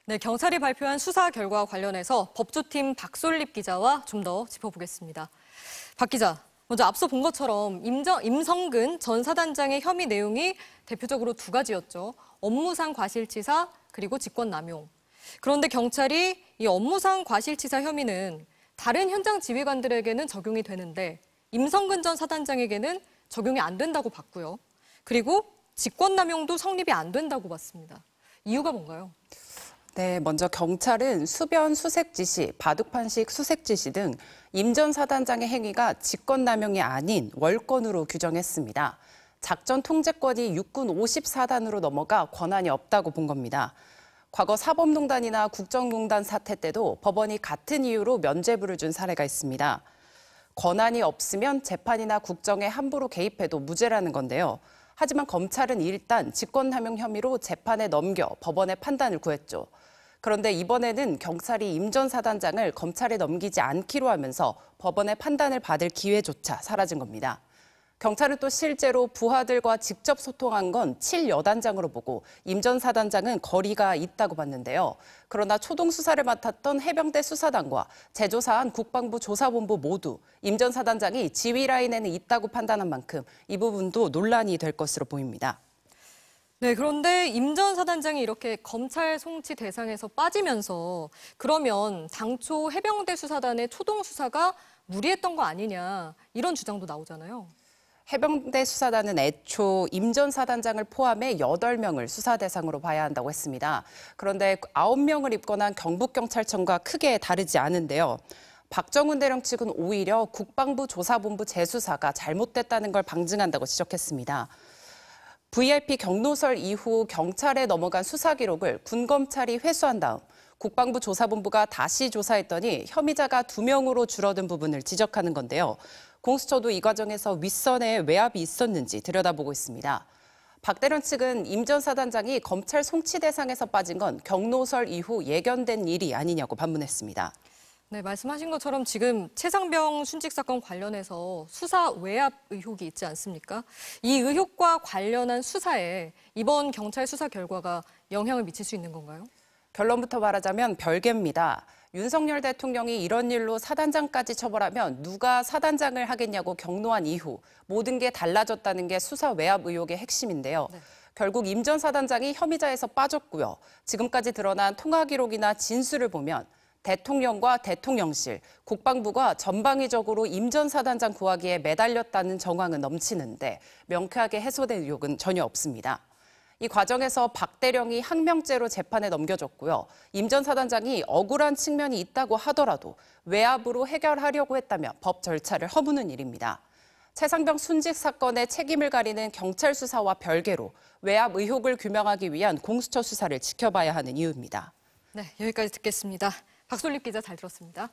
네, 경찰이 발표한 수사 결과와 관련해서 법조팀 박솔립 기자와 좀 더 짚어보겠습니다. 박 기자, 먼저 앞서 본 것처럼 임성근 전 사단장의 혐의 내용이 대표적으로 두 가지였죠. 업무상 과실치사 그리고 직권남용. 그런데 경찰이 이 업무상 과실치사 혐의는 다른 현장 지휘관들에게는 적용이 되는데 임성근 전 사단장에게는 적용이 안 된다고 봤고요. 그리고 직권남용도 성립이 안 된다고 봤습니다. 이유가 뭔가요? 네, 먼저 경찰은 수변 수색 지시, 바둑판식 수색 지시 등 임 전 사단장의 행위가 직권남용이 아닌 월권으로 규정했습니다. 작전 통제권이 육군 54단으로 넘어가 권한이 없다고 본 겁니다. 과거 사법농단이나 국정농단 사태 때도 법원이 같은 이유로 면죄부를 준 사례가 있습니다. 권한이 없으면 재판이나 국정에 함부로 개입해도 무죄라는 건데요. 하지만 검찰은 일단 직권남용 혐의로 재판에 넘겨 법원의 판단을 구했죠. 그런데 이번에는 경찰이 임 전 사단장을 검찰에 넘기지 않기로 하면서 법원의 판단을 받을 기회조차 사라진 겁니다. 경찰은 또 실제로 부하들과 직접 소통한 건 7여단장으로 보고 임 전 사단장은 거리가 있다고 봤는데요. 그러나 초동 수사를 맡았던 해병대 수사단과 재조사한 국방부 조사본부 모두 임 전 사단장이 지휘 라인에는 있다고 판단한 만큼 이 부분도 논란이 될 것으로 보입니다. 네, 그런데 임 전 사단장이 이렇게 검찰 송치 대상에서 빠지면서 그러면 당초 해병대 수사단의 초동 수사가 무리했던 거 아니냐 이런 주장도 나오잖아요. 해병대 수사단은 애초 임 전 사단장을 포함해 8명을 수사 대상으로 봐야 한다고 했습니다. 그런데 9명을 입건한 경북경찰청과 크게 다르지 않은데요. 박정훈 대령 측은 오히려 국방부 조사본부 재수사가 잘못됐다는 걸 방증한다고 지적했습니다. VIP 경로설 이후 경찰에 넘어간 수사 기록을 군검찰이 회수한 다음 국방부 조사본부가 다시 조사했더니 혐의자가 2명으로 줄어든 부분을 지적하는 건데요. 공수처도 이 과정에서 윗선에 외압이 있었는지 들여다보고 있습니다. 박 대령 측은 임 전 사단장이 검찰 송치 대상에서 빠진 건 경로설 이후 예견된 일이 아니냐고 반문했습니다. 네, 말씀하신 것처럼 지금 최상병 순직 사건 관련해서 수사 외압 의혹이 있지 않습니까? 이 의혹과 관련한 수사에 이번 경찰 수사 결과가 영향을 미칠 수 있는 건가요? 결론부터 말하자면 별개입니다. 윤석열 대통령이 이런 일로 사단장까지 처벌하면 누가 사단장을 하겠냐고 경로한 이후 모든 게 달라졌다는 게 수사 외압 의혹의 핵심인데요. 네. 결국 임 전 사단장이 혐의자에서 빠졌고요. 지금까지 드러난 통화 기록이나 진술을 보면 대통령과 대통령실, 국방부가 전방위적으로 임 전 사단장 구하기에 매달렸다는 정황은 넘치는데 명쾌하게 해소된 의혹은 전혀 없습니다. 이 과정에서 박 대령이 항명죄로 재판에 넘겨졌고요. 임 전 사단장이 억울한 측면이 있다고 하더라도 외압으로 해결하려고 했다면 법 절차를 허무는 일입니다. 최상병 순직 사건의 책임을 가리는 경찰 수사와 별개로 외압 의혹을 규명하기 위한 공수처 수사를 지켜봐야 하는 이유입니다. 네, 여기까지 듣겠습니다. 박솔립 기자 잘 들었습니다.